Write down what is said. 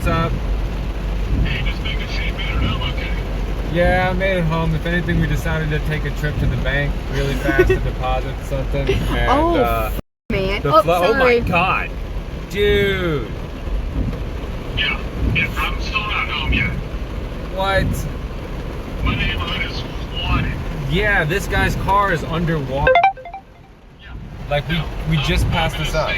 what's up? Hey, just making sure you made it home okay. Yeah, I made it home. If anything, we decided to take a trip to the bank really fast to deposit something. And, Man. oh Sorry. my god. Dude. Yeah, I'm still not home yet. What? My neighborhood is flooded. Yeah, this guy's car is underwater. Yeah. Like, we just passed this up.